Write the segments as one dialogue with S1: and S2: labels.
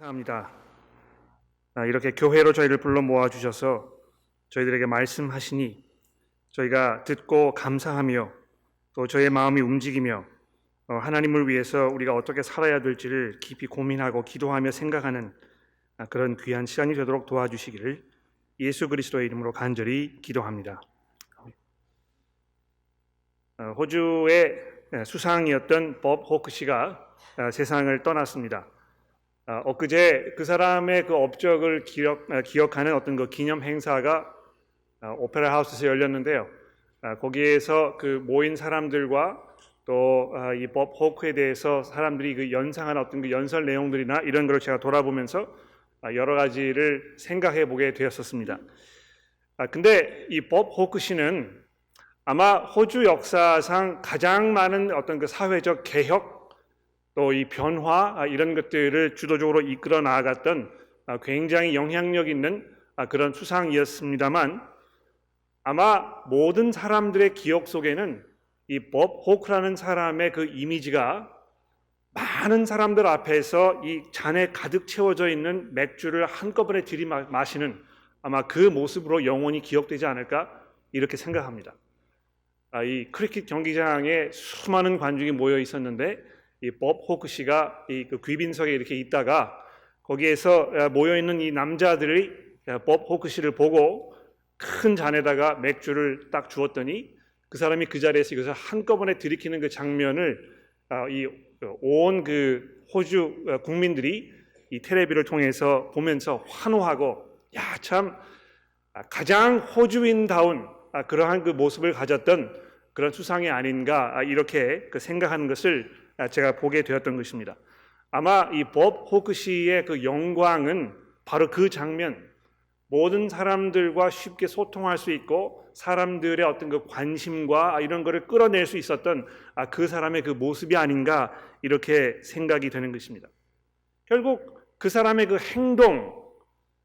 S1: 감사합니다. 이렇게 교회로 저희를 불러 모아 주셔서 저희들에게 말씀하시니 저희가 듣고 감사하며 또 저희의 마음이 움직이며 하나님을 위해서 우리가 어떻게 살아야 될지를 깊이 고민하고 기도하며 생각하는 그런 귀한 시간이 되도록 도와주시기를 예수 그리스도의 이름으로 간절히 기도합니다. 호주의 수상이었던 법 호크 씨가 세상을 떠났습니다. 엊그제 그 사람의 그 업적을 기억하는 어떤 그 기념 행사가 오페라 하우스에서 열렸는데요. 거기에서 그 모인 사람들과 또 이 법 호크에 대해서 사람들이 그 연상한 어떤 그 연설 내용들이나 이런 걸 제가 돌아보면서 여러 가지를 생각해 보게 되었었습니다. 근데 이 법 호크 씨는 아마 호주 역사상 가장 많은 어떤 그 사회적 개혁 또 이 변화 이런 것들을 주도적으로 이끌어 나아갔던 굉장히 영향력 있는 그런 수상이었습니다만 아마 모든 사람들의 기억 속에는 이 법 호크라는 사람의 그 이미지가 많은 사람들 앞에서 이 잔에 가득 채워져 있는 맥주를 한꺼번에 들이마시는 아마 그 모습으로 영원히 기억되지 않을까 이렇게 생각합니다. 이 크리켓 경기장에 수많은 관중이 모여 있었는데 이 법 호크 씨가 이 그 귀빈석에 이렇게 있다가 거기에서 모여 있는 이 남자들이 법 호크 씨를 보고 큰 잔에다가 맥주를 딱 주었더니 그 사람이 그 자리에서 이것을 한꺼번에 들이키는 그 장면을 이 온 그 호주 국민들이 이 텔레비를 통해서 보면서 환호하고 야, 참 가장 호주인다운 그러한 그 모습을 가졌던 그런 수상이 아닌가 이렇게 생각하는 것을 제가 보게 되었던 것입니다. 아마 이 법 호크 씨의 그 영광은 바로 그 장면, 모든 사람들과 쉽게 소통할 수 있고 사람들의 어떤 그 관심과 이런 거를 끌어낼 수 있었던 그 사람의 그 모습이 아닌가 이렇게 생각이 되는 것입니다. 결국 그 사람의 그 행동,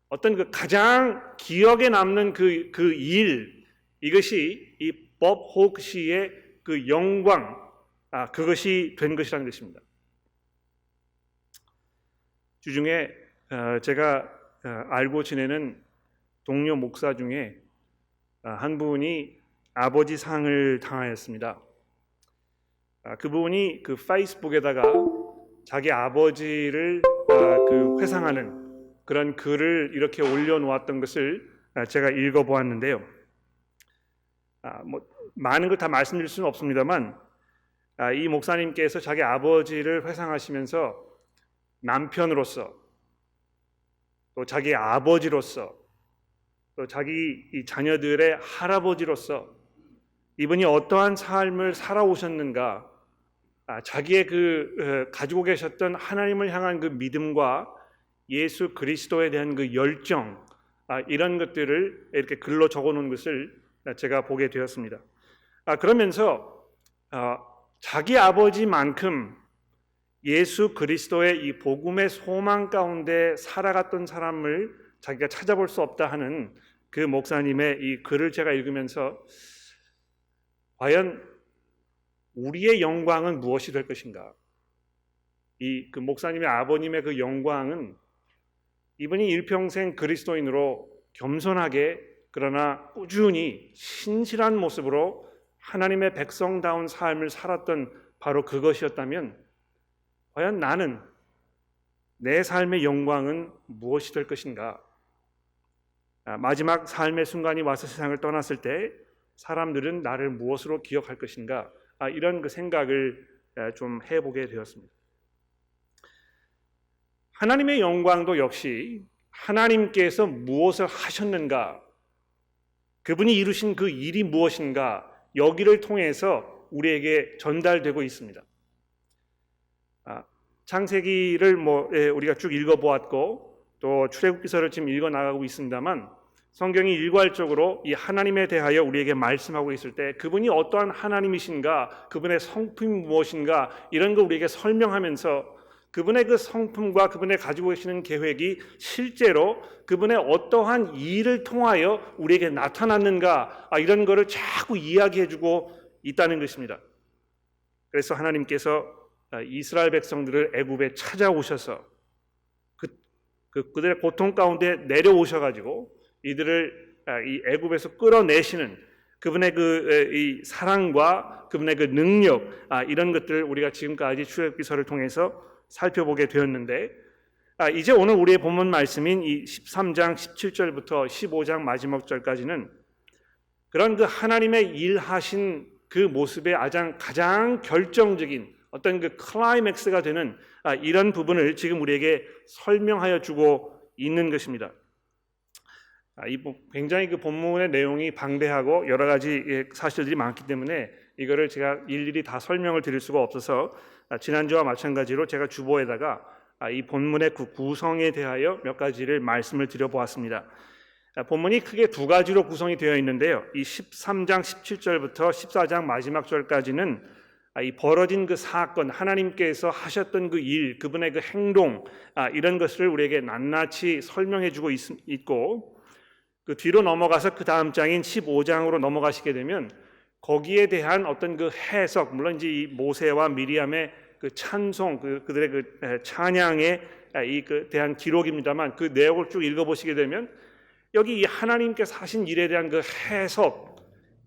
S1: 어떤 그 가장 기억에 남는 그 일, 이것이 이 법 호크 씨의 그 영광, 그것이 된 것이라는 것입니다. 주중에 제가 알고 지내는 동료 목사 중에 한 분이 아버지 상을 당하였습니다. 그분이 그 페이스북에다가 자기 아버지를 그 회상하는 그런 글을 이렇게 올려놓았던 것을 제가 읽어보았는데요. 뭐 많은 걸 다 말씀드릴 수는 없습니다만 이 목사님께서 자기 아버지를 회상하시면서 남편으로서 또 자기 아버지로서 또 자기 이 자녀들의 할아버지로서 이분이 어떠한 삶을 살아오셨는가 자기의 그 가지고 계셨던 하나님을 향한 그 믿음과 예수 그리스도에 대한 그 열정 이런 것들을 이렇게 글로 적어놓은 것을 제가 보게 되었습니다. 그러면서 자기 아버지만큼 예수 그리스도의 이 복음의 소망 가운데 살아갔던 사람을 자기가 찾아볼 수 없다 하는 그 목사님의 이 글을 제가 읽으면서 과연 우리의 영광은 무엇이 될 것인가? 이 그 목사님의 아버님의 그 영광은 이분이 일평생 그리스도인으로 겸손하게 그러나 꾸준히 신실한 모습으로 하나님의 백성다운 삶을 살았던 바로 그것이었다면 과연 나는 내 삶의 영광은 무엇이 될 것인가? 마지막 삶의 순간이 와서 세상을 떠났을 때 사람들은 나를 무엇으로 기억할 것인가? 이런 그 생각을 좀 해보게 되었습니다. 하나님의 영광도 역시 하나님께서 무엇을 하셨는가? 그분이 이루신 그 일이 무엇인가? 여기를 통해서 우리에게 전달되고 있습니다. 창세기를 우리가 쭉 읽어보았고 또 출애굽기서를 지금 읽어 나가고 있습니다만 성경이 일괄적으로 이 하나님에 대하여 우리에게 말씀하고 있을 때 그분이 어떠한 하나님이신가, 그분의 성품이 무엇인가 이런 거 우리에게 설명하면서 그분의 그 성품과 그분의 가지고 계시는 계획이 실제로 그분의 어떠한 일을 통하여 우리에게 나타났는가 이런 거를 자꾸 이야기해주고 있다는 것입니다. 그래서 하나님께서 이스라엘 백성들을 애굽에 찾아오셔서 그들의 고통 가운데 내려오셔가지고 이들을 이 애굽에서 끌어내시는 그분의 이 사랑과 그분의 그 능력, 이런 것들을 우리가 지금까지 출애굽기서를 통해서 살펴보게 되었는데, 이제 오늘 우리의 본문 말씀인 이 13장 17절부터 15장 마지막 절까지는 그런 그 하나님의 일하신 그 모습의 가장 결정적인 어떤 그 클라이맥스가 되는 이런 부분을 지금 우리에게 설명하여 주고 있는 것입니다. 굉장히 그 본문의 내용이 방대하고 여러 가지 사실들이 많기 때문에 이거를 제가 일일이 다 설명을 드릴 수가 없어서 지난주와 마찬가지로 제가 주보에다가 이 본문의 그 구성에 대하여 몇 가지를 말씀을 드려보았습니다. 본문이 크게 두 가지로 구성이 되어 있는데요. 이 13장 17절부터 14장 마지막 절까지는 이 벌어진 그 사건, 하나님께서 하셨던 그 일, 그분의 그 행동, 이런 것을 우리에게 낱낱이 설명해주고 있고, 그 뒤로 넘어가서 그 다음 장인 15장으로 넘어가시게 되면 거기에 대한 어떤 그 해석, 물론 이제 이 모세와 미리암의 그 찬송, 그들의 그 찬양에 대한 기록입니다만, 그 내용을 쭉 읽어보시게 되면 여기 이 하나님께서 하신 일에 대한 그 해석,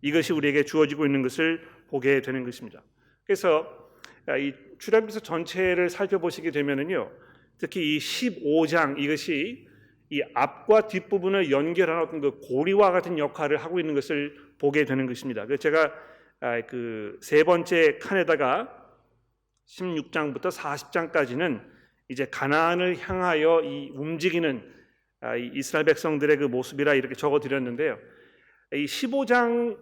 S1: 이것이 우리에게 주어지고 있는 것을 보게 되는 것입니다. 그래서 이 출애굽기서 전체를 살펴보시게 되면은요, 특히 이 15장, 이것이 이 앞과 뒷부분을 연결하는 어떤 그 고리와 같은 역할을 하고 있는 것을 보게 되는 것입니다. 그래서 제가 그 세 번째 칸에다가 16장부터 40장까지는 이제 가나안을 향하여 이 움직이는 이 이스라엘 백성들의 그 모습이라 이렇게 적어 드렸는데요. 이 15장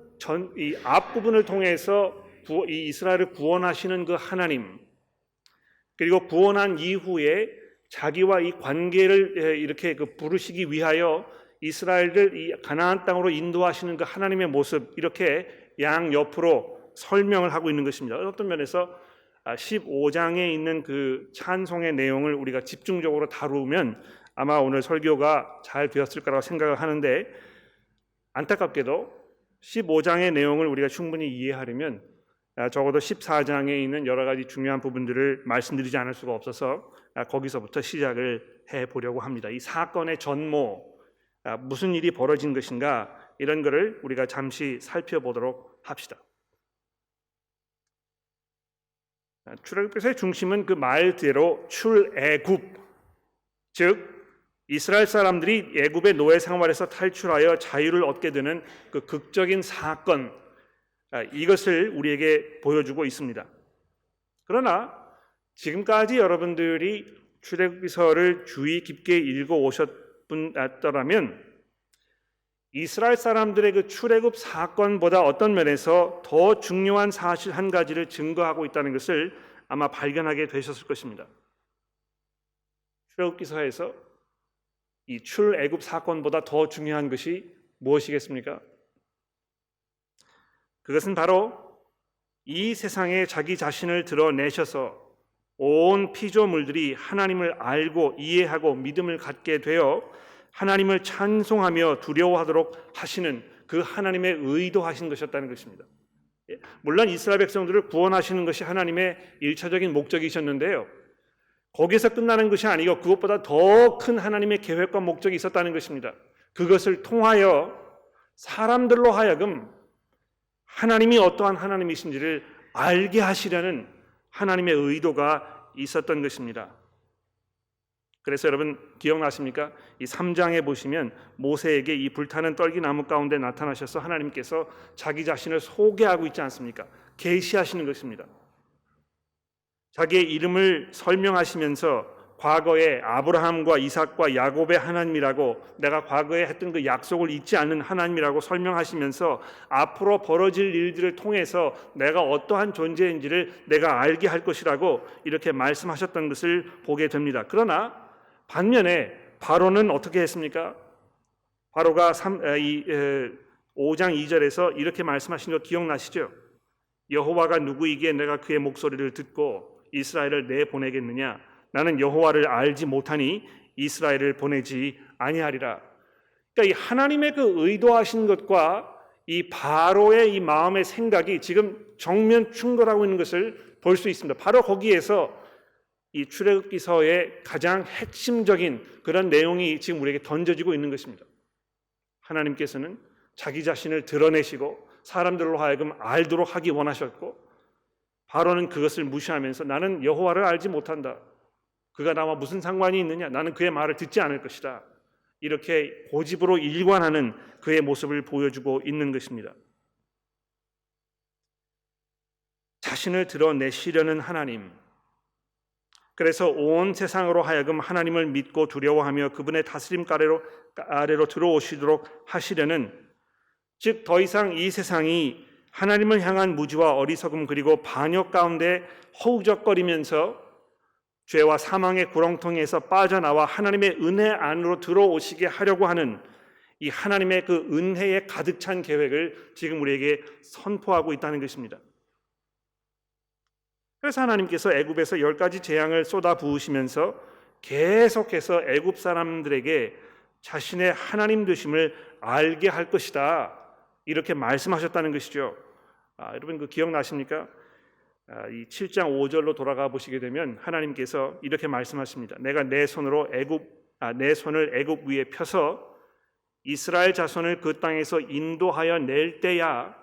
S1: 이 앞부분을 통해서 이 이스라엘을 구원하시는 그 하나님, 그리고 구원한 이후에 자기와 이 관계를 이렇게 그 부르시기 위하여 이스라엘을 이 가나안 땅으로 인도하시는 그 하나님의 모습, 이렇게 양옆으로 설명을 하고 있는 것입니다. 어떤 면에서 15장에 있는 그 찬송의 내용을 우리가 집중적으로 다루면 아마 오늘 설교가 잘 되었을 거라고 생각을 하는데, 안타깝게도 15장의 내용을 우리가 충분히 이해하려면 적어도 14장에 있는 여러 가지 중요한 부분들을 말씀드리지 않을 수가 없어서 거기서부터 시작을 해보려고 합니다. 이 사건의 전모, 무슨 일이 벌어진 것인가, 이런 것을 우리가 잠시 살펴보도록 합시다. 출애굽기서의 중심은 그 말대로 출애굽, 즉 이스라엘 사람들이 애굽의 노예 생활에서 탈출하여 자유를 얻게 되는 그 극적인 사건, 이것을 우리에게 보여주고 있습니다. 그러나 지금까지 여러분들이 출애굽기서를 주의 깊게 읽어 오셨더라면 이스라엘 사람들의 그 출애굽 사건보다 어떤 면에서 더 중요한 사실 한 가지를 증거하고 있다는 것을 아마 발견하게 되셨을 것입니다. 출애굽기서에서 이 출애굽 사건보다 더 중요한 것이 무엇이겠습니까? 그것은 바로 이 세상에 자기 자신을 드러내셔서 온 피조물들이 하나님을 알고 이해하고 믿음을 갖게 되어 하나님을 찬송하며 두려워하도록 하시는 그 하나님의 의도하신 것이었다는 것입니다. 물론 이스라엘 백성들을 구원하시는 것이 하나님의 일차적인 목적이셨는데요, 거기서 끝나는 것이 아니고 그것보다 더 큰 하나님의 계획과 목적이 있었다는 것입니다. 그것을 통하여 사람들로 하여금 하나님이 어떠한 하나님이신지를 알게 하시려는 하나님의 의도가 있었던 것입니다. 그래서 여러분 기억나십니까? 이 3장에 보시면 모세에게 이 불타는 떨기나무 가운데 나타나셔서 하나님께서 자기 자신을 소개하고 있지 않습니까? 계시하시는 것입니다. 자기의 이름을 설명하시면서 과거에 아브라함과 이삭과 야곱의 하나님이라고, 내가 과거에 했던 그 약속을 잊지 않는 하나님이라고 설명하시면서 앞으로 벌어질 일들을 통해서 내가 어떠한 존재인지를 내가 알게 할 것이라고 이렇게 말씀하셨던 것을 보게 됩니다. 그러나 반면에 바로는 어떻게 했습니까? 바로가 5장 2절에서 이렇게 말씀하신 거 기억나시죠? 여호와가 누구이기에 내가 그의 목소리를 듣고 이스라엘을 내보내겠느냐? 나는 여호와를 알지 못하니 이스라엘을 보내지 아니하리라. 그러니까 이 하나님의 그 의도하신 것과 이 바로의 이 마음의 생각이 지금 정면 충돌하고 있는 것을 볼 수 있습니다. 바로 거기에서 이 출애굽기서의 가장 핵심적인 그런 내용이 지금 우리에게 던져지고 있는 것입니다. 하나님께서는 자기 자신을 드러내시고 사람들로 하여금 알도록 하기 원하셨고, 바로는 그것을 무시하면서 나는 여호와를 알지 못한다, 그가 나와 무슨 상관이 있느냐, 나는 그의 말을 듣지 않을 것이다, 이렇게 고집으로 일관하는 그의 모습을 보여주고 있는 것입니다. 자신을 드러내시려는 하나님, 그래서 온 세상으로 하여금 하나님을 믿고 두려워하며 그분의 다스림 아래로 들어오시도록 하시려는, 즉 더 이상 이 세상이 하나님을 향한 무지와 어리석음 그리고 반역 가운데 허우적거리면서 죄와 사망의 구렁텅이에서 빠져나와 하나님의 은혜 안으로 들어오시게 하려고 하는 이 하나님의 그 은혜에 가득 찬 계획을 지금 우리에게 선포하고 있다는 것입니다. 그래서 하나님께서 애굽에서 10가지 재앙을 쏟아 부으시면서 계속해서 애굽 사람들에게 자신의 하나님 되심을 알게 할 것이다, 이렇게 말씀하셨다는 것이죠. 여러분 그 기억나십니까? 이 7장 5절로 돌아가 보시게 되면 하나님께서 이렇게 말씀하십니다. 내가 내 손을 애굽 위에 펴서 이스라엘 자손을 그 땅에서 인도하여 낼 때야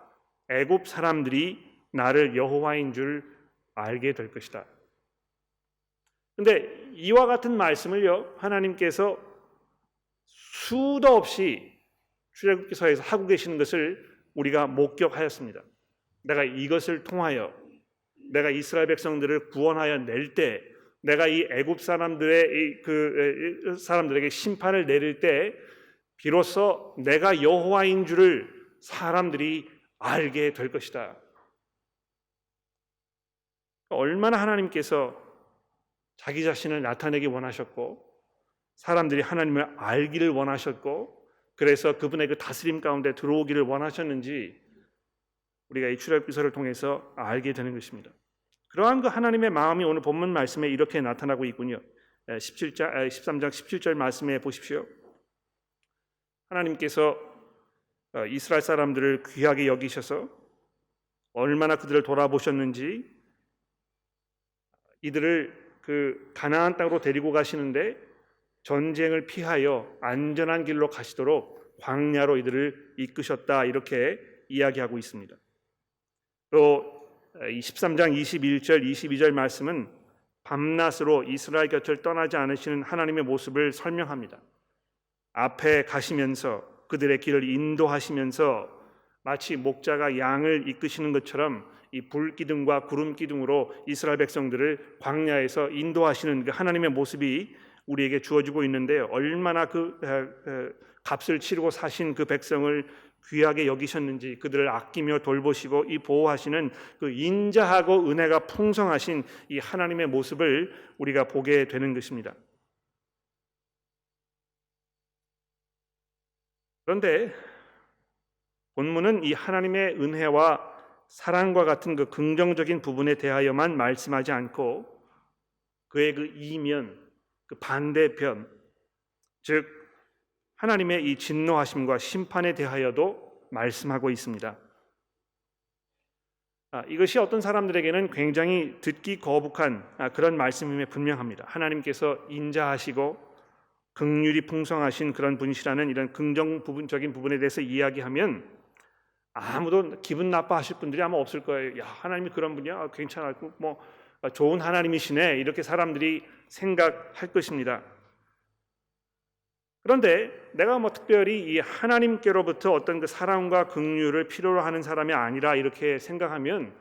S1: 애굽 사람들이 나를 여호와인 줄 알게 될 것이다. 그런데 이와 같은 말씀을요, 하나님께서 수도 없이 출애굽기서에서 하고 계시는 것을 우리가 목격하였습니다. 내가 이것을 통하여 내가 이스라엘 백성들을 구원하여 낼 때, 내가 이 애굽 사람들의 사람들에게 심판을 내릴 때 비로소 내가 여호와인 줄을 사람들이 알게 될 것이다. 얼마나 하나님께서 자기 자신을 나타내기 원하셨고, 사람들이 하나님을 알기를 원하셨고, 그래서 그분의 그 다스림 가운데 들어오기를 원하셨는지 우리가 이 출애굽기서를 통해서 알게 되는 것입니다. 그러한 그 하나님의 마음이 오늘 본문 말씀에 이렇게 나타나고 있군요. 13장 17절 말씀에 보십시오. 하나님께서 이스라엘 사람들을 귀하게 여기셔서 얼마나 그들을 돌아보셨는지, 이들을 그 가나안 땅으로 데리고 가시는데 전쟁을 피하여 안전한 길로 가시도록 광야로 이들을 이끄셨다, 이렇게 이야기하고 있습니다. 또 13장 21절 22절 말씀은 밤낮으로 이스라엘 곁을 떠나지 않으시는 하나님의 모습을 설명합니다. 앞에 가시면서 그들의 길을 인도하시면서 마치 목자가 양을 이끄시는 것처럼 이 불기둥과 구름기둥으로 이스라엘 백성들을 광야에서 인도하시는 그 하나님의 모습이 우리에게 주어지고 있는데, 얼마나 그 값을 치르고 사신 그 백성을 귀하게 여기셨는지, 그들을 아끼며 돌보시고 이 보호하시는 그 인자하고 은혜가 풍성하신 이 하나님의 모습을 우리가 보게 되는 것입니다. 그런데 본문은 이 하나님의 은혜와 사랑과 같은 그 긍정적인 부분에 대하여만 말씀하지 않고 그의 그 이면, 그 반대편, 즉 하나님의 이 진노하심과 심판에 대하여도 말씀하고 있습니다. 이것이 어떤 사람들에게는 굉장히 듣기 거북한 그런 말씀임에 분명합니다. 하나님께서 인자하시고 긍휼이 풍성하신 그런 분이시라는 이런 긍정적인 부분에 대해서 이야기하면 아무도 기분 나빠하실 분들이 아마 없을 거예요. 야, 하나님이 그런 분이야? 괜찮았고 뭐 좋은 하나님이시네, 이렇게 사람들이 생각할 것입니다. 그런데 내가 뭐 특별히 이 하나님께로부터 어떤 그 사랑과 긍휼을 필요로 하는 사람이 아니라 이렇게 생각하면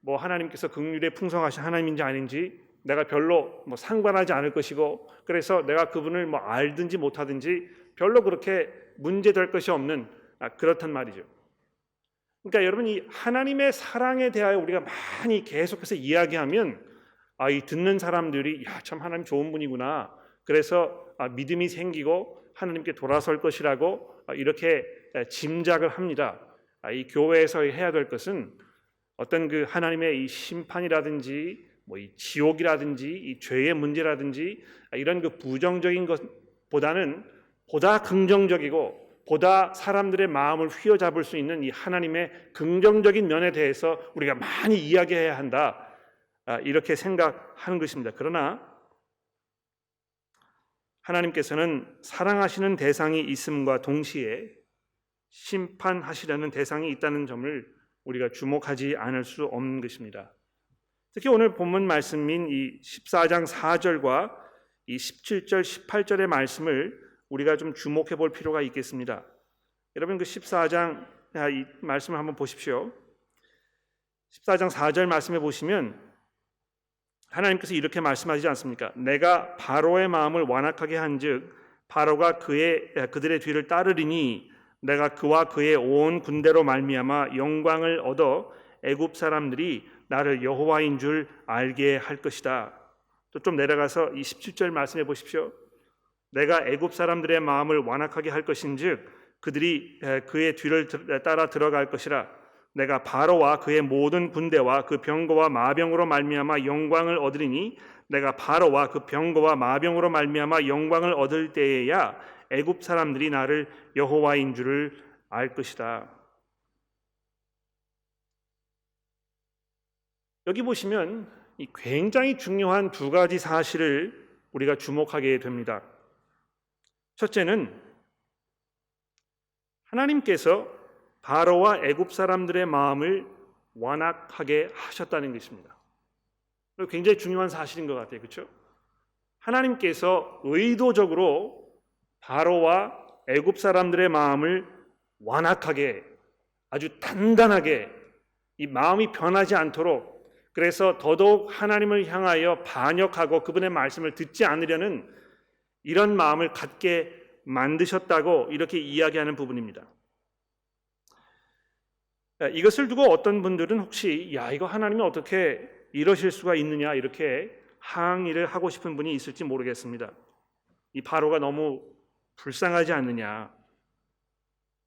S1: 뭐 하나님께서 긍휼에 풍성하신 하나님인지 아닌지 내가 별로 뭐 상관하지 않을 것이고, 그래서 내가 그분을 뭐 알든지 못하든지 별로 그렇게 문제될 것이 없는 그렇단 말이죠. 그러니까 여러분, 이 하나님의 사랑에 대하여 우리가 많이 계속해서 이야기하면 이 듣는 사람들이 야, 참 하나님 좋은 분이구나, 그래서 믿음이 생기고 하나님께 돌아설 것이라고 이렇게 짐작을 합니다. 이 교회에서 해야 될 것은 어떤 그 하나님의 이 심판이라든지 뭐 이 지옥이라든지 이 죄의 문제라든지 이런 그 부정적인 것보다는 보다 긍정적이고 보다 사람들의 마음을 휘어잡을 수 있는 이 하나님의 긍정적인 면에 대해서 우리가 많이 이야기해야 한다, 이렇게 생각하는 것입니다. 그러나 하나님께서는 사랑하시는 대상이 있음과 동시에 심판하시려는 대상이 있다는 점을 우리가 주목하지 않을 수 없는 것입니다. 특히 오늘 본문 말씀인 이 14장 4절과 이 17절, 18절의 말씀을 우리가 좀 주목해 볼 필요가 있겠습니다. 여러분 그 14장 이 말씀을 한번 보십시오. 14장 4절 말씀해 보시면 하나님께서 이렇게 말씀하지 않습니까? 내가 바로의 마음을 완악하게 한즉 바로가 그들의 뒤를 따르리니 내가 그와 그의 온 군대로 말미암아 영광을 얻어 애굽 사람들이 나를 여호와인 줄 알게 할 것이다. 또 좀 내려가서 이 17절 말씀해 보십시오. 내가 애굽 사람들의 마음을 완악하게 할 것인즉 그들이 그의 뒤를 따라 들어갈 것이라. 내가 바로와 그의 모든 군대와 그 병거와 마병으로 말미암아 영광을 얻으리니 내가 바로와 그 병거와 마병으로 말미암아 영광을 얻을 때에야 애굽 사람들이 나를 여호와인 줄을 알 것이다. 여기 보시면 이 굉장히 중요한 두 가지 사실을 우리가 주목하게 됩니다. 첫째는 하나님께서 바로와 애굽 사람들의 마음을 완악하게 하셨다는 것입니다. 굉장히 중요한 사실인 것 같아요. 그렇죠? 하나님께서 의도적으로 바로와 애굽 사람들의 마음을 완악하게 아주 단단하게 이 마음이 변하지 않도록 그래서 더더욱 하나님을 향하여 반역하고 그분의 말씀을 듣지 않으려는 이런 마음을 갖게 만드셨다고 이렇게 이야기하는 부분입니다. 이것을 두고 어떤 분들은 혹시 이거 하나님이 어떻게 이러실 수가 있느냐 이렇게 항의를 하고 싶은 분이 있을지 모르겠습니다. 이 바로가 너무 불쌍하지 않느냐.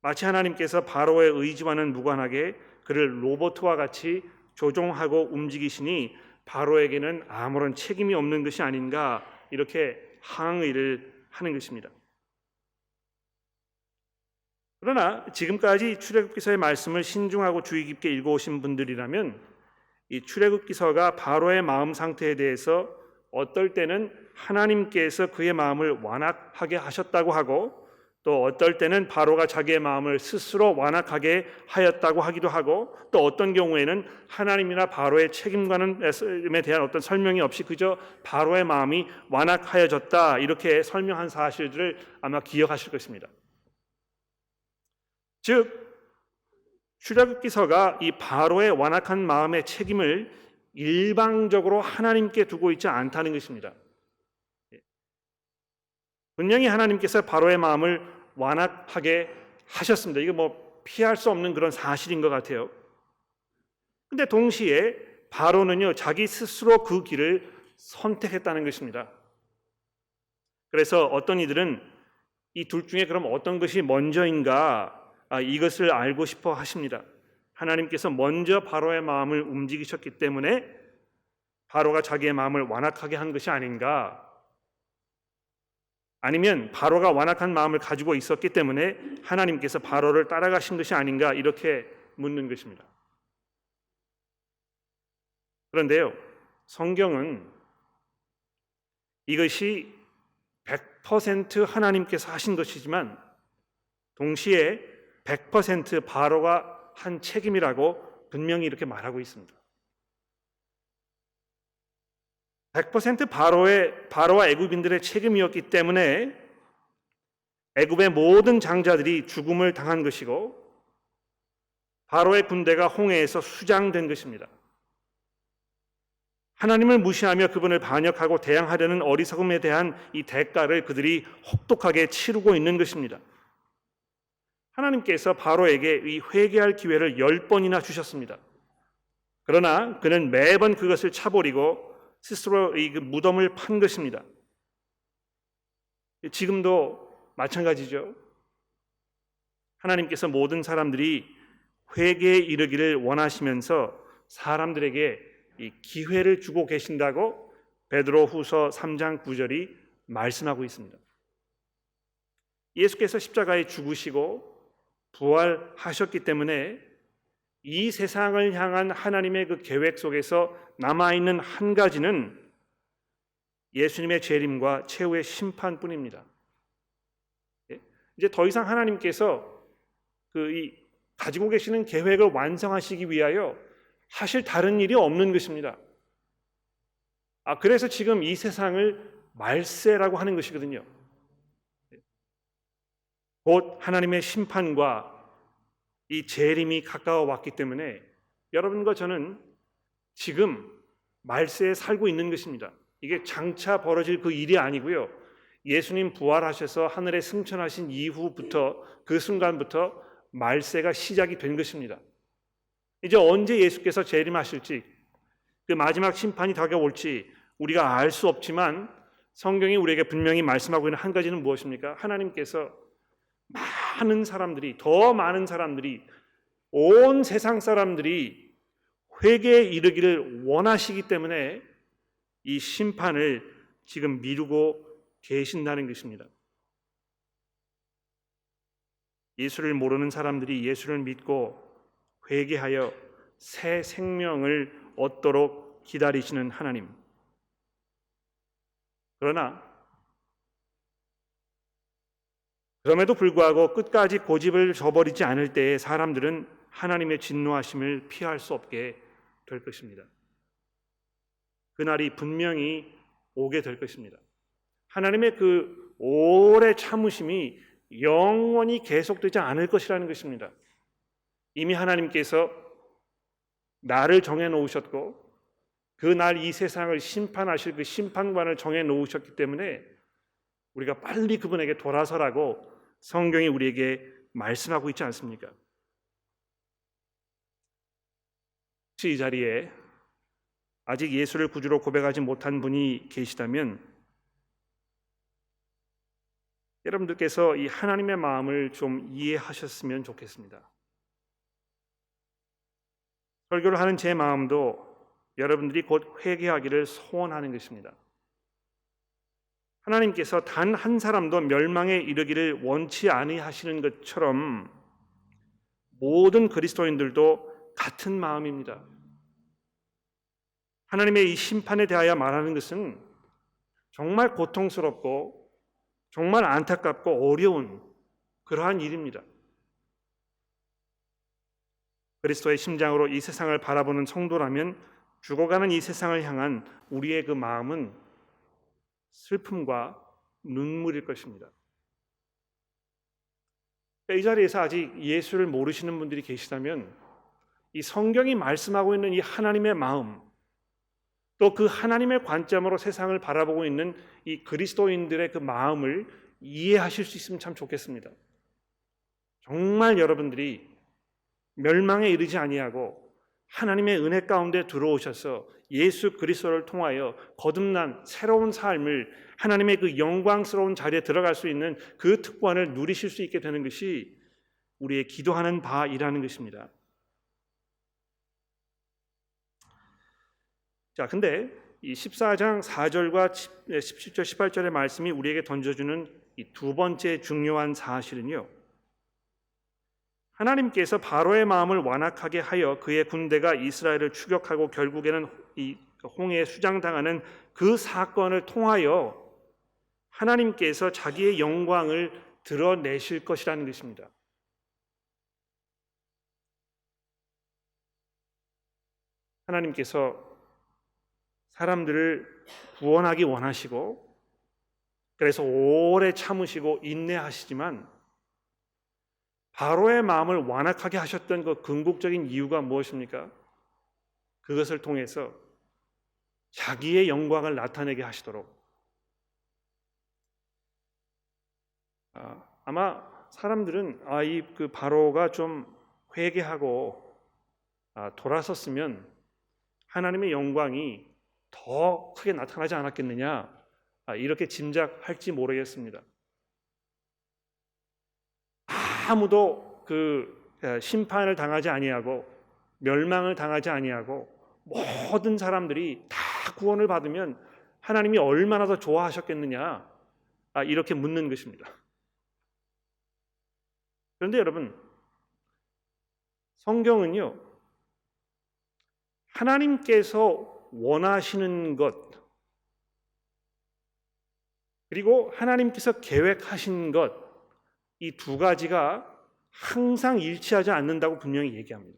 S1: 마치 하나님께서 바로의 의지와는 무관하게 그를 로봇과 같이 조종하고 움직이시니 바로에게는 아무런 책임이 없는 것이 아닌가 이렇게 항의를 하는 것입니다. 그러나 지금까지 출애굽기서의 말씀을 신중하고 주의 깊게 읽어오신 분들이라면 이 출애굽기서가 바로의 마음 상태에 대해서 어떨 때는 하나님께서 그의 마음을 완악하게 하셨다고 하고 또 어떨 때는 바로가 자기의 마음을 스스로 완악하게 하였다고 하기도 하고 또 어떤 경우에는 하나님이나 바로의 책임에 대한 어떤 설명이 없이 그저 바로의 마음이 완악하여졌다 이렇게 설명한 사실들을 아마 기억하실 것입니다. 즉 출애굽기서가 이 바로의 완악한 마음의 책임을 일방적으로 하나님께 두고 있지 않다는 것입니다. 분명히 하나님께서 바로의 마음을 완악하게 하셨습니다. 이거 피할 수 없는 그런 사실인 것 같아요. 근데 동시에 바로는요 자기 스스로 그 길을 선택했다는 것입니다. 그래서 어떤 이들은 이 둘 중에 그럼 어떤 것이 먼저인가 이것을 알고 싶어 하십니다. 하나님께서 먼저 바로의 마음을 움직이셨기 때문에 바로가 자기의 마음을 완악하게 한 것이 아닌가? 아니면 바로가 완악한 마음을 가지고 있었기 때문에 하나님께서 바로를 따라가신 것이 아닌가? 이렇게 묻는 것입니다. 그런데요, 성경은 이것이 100% 하나님께서 하신 것이지만 동시에 100% 바로가 한 책임이라고 분명히 이렇게 말하고 있습니다. 100% 바로와 애굽인들의 책임이었기 때문에 애굽의 모든 장자들이 죽음을 당한 것이고 바로의 군대가 홍해에서 수장된 것입니다. 하나님을 무시하며 그분을 반역하고 대항하려는 어리석음에 대한 이 대가를 그들이 혹독하게 치르고 있는 것입니다. 하나님께서 바로에게 이 회개할 기회를 10번이나 주셨습니다. 그러나 그는 매번 그것을 차버리고 스스로 이 무덤을 판 것입니다. 지금도 마찬가지죠. 하나님께서 모든 사람들이 회개에 이르기를 원하시면서 사람들에게 이 기회를 주고 계신다고 베드로후서 3장 9절이 말씀하고 있습니다. 예수께서 십자가에 죽으시고 부활하셨기 때문에 이 세상을 향한 하나님의 그 계획 속에서 남아있는 한 가지는 예수님의 재림과 최후의 심판뿐입니다. 이제 더 이상 하나님께서 가지고 계시는 계획을 완성하시기 위하여 하실 다른 일이 없는 것입니다. 그래서 지금 이 세상을 말세라고 하는 것이거든요. 곧 하나님의 심판과 이 재림이 가까워 왔기 때문에 여러분과 저는 지금 말세에 살고 있는 것입니다. 이게 장차 벌어질 그 일이 아니고요. 예수님 부활하셔서 하늘에 승천하신 이후부터 그 순간부터 말세가 시작이 된 것입니다. 이제 언제 예수께서 재림하실지 그 마지막 심판이 다가올지 우리가 알 수 없지만 성경이 우리에게 분명히 말씀하고 있는 한 가지는 무엇입니까? 하나님께서 더 많은 사람들이 온 세상 사람들이 회개에 이르기를 원하시기 때문에 이 심판을 지금 미루고 계신다는 것입니다. 예수를 모르는 사람들이 예수를 믿고 회개하여 새 생명을 얻도록 기다리시는 하나님. 그럼에도 불구하고 끝까지 고집을 저버리지 않을 때에 사람들은 하나님의 진노하심을 피할 수 없게 될 것입니다. 그날이 분명히 오게 될 것입니다. 하나님의 그 오래 참으심이 영원히 계속되지 않을 것이라는 것입니다. 이미 하나님께서 나를 정해놓으셨고 그 날 이 세상을 심판하실 그 심판관을 정해놓으셨기 때문에 우리가 빨리 그분에게 돌아서라고 성경이 우리에게 말씀하고 있지 않습니까? 혹시 이 자리에 아직 예수를 구주로 고백하지 못한 분이 계시다면 여러분들께서 이 하나님의 마음을 좀 이해하셨으면 좋겠습니다. 설교를 하는 제 마음도 여러분들이 곧 회개하기를 소원하는 것입니다. 하나님께서 단 한 사람도 멸망에 이르기를 원치 아니하시는 것처럼 모든 그리스도인들도 같은 마음입니다. 하나님의 이 심판에 대하여 말하는 것은 정말 고통스럽고 정말 안타깝고 어려운 그러한 일입니다. 그리스도의 심장으로 이 세상을 바라보는 성도라면 죽어가는 이 세상을 향한 우리의 그 마음은 슬픔과 눈물일 것입니다. 이 자리에서 아직 예수를 모르시는 분들이 계시다면 이 성경이 말씀하고 있는 이 하나님의 마음, 또 그 하나님의 관점으로 세상을 바라보고 있는 이 그리스도인들의 그 마음을 이해하실 수 있으면 참 좋겠습니다. 정말 여러분들이 멸망에 이르지 아니하고 하나님의 은혜 가운데 들어오셔서 예수 그리스도를 통하여 거듭난 새로운 삶을 하나님의 그 영광스러운 자리에 들어갈 수 있는 그 특권을 누리실 수 있게 되는 것이 우리의 기도하는 바이라는 것입니다. 자, 근데 이 14장 4절과 17절 18절의 말씀이 우리에게 던져주는 이 두 번째 중요한 사실은요, 하나님께서 바로의 마음을 완악하게 하여 그의 군대가 이스라엘을 추격하고 결국에는 이 홍해에 수장당하는 그 사건을 통하여 하나님께서 자기의 영광을 드러내실 것이라는 것입니다. 하나님께서 사람들을 구원하기 원하시고 그래서 오래 참으시고 인내하시지만 바로의 마음을 완악하게 하셨던 그 궁극적인 이유가 무엇입니까? 그것을 통해서 자기의 영광을 나타내게 하시도록. 아마 사람들은 이 그 바로가 좀 회개하고 돌아섰으면 하나님의 영광이 더 크게 나타나지 않았겠느냐, 이렇게 짐작할지 모르겠습니다. 아무도 그 심판을 당하지 아니하고 멸망을 당하지 아니하고 모든 사람들이 다 구원을 받으면 하나님이 얼마나 더 좋아하셨겠느냐, 이렇게 묻는 것입니다. 그런데 여러분, 성경은요 하나님께서 원하시는 것, 그리고 하나님께서 계획하신 것, 이 두 가지가 항상 일치하지 않는다고 분명히 얘기합니다.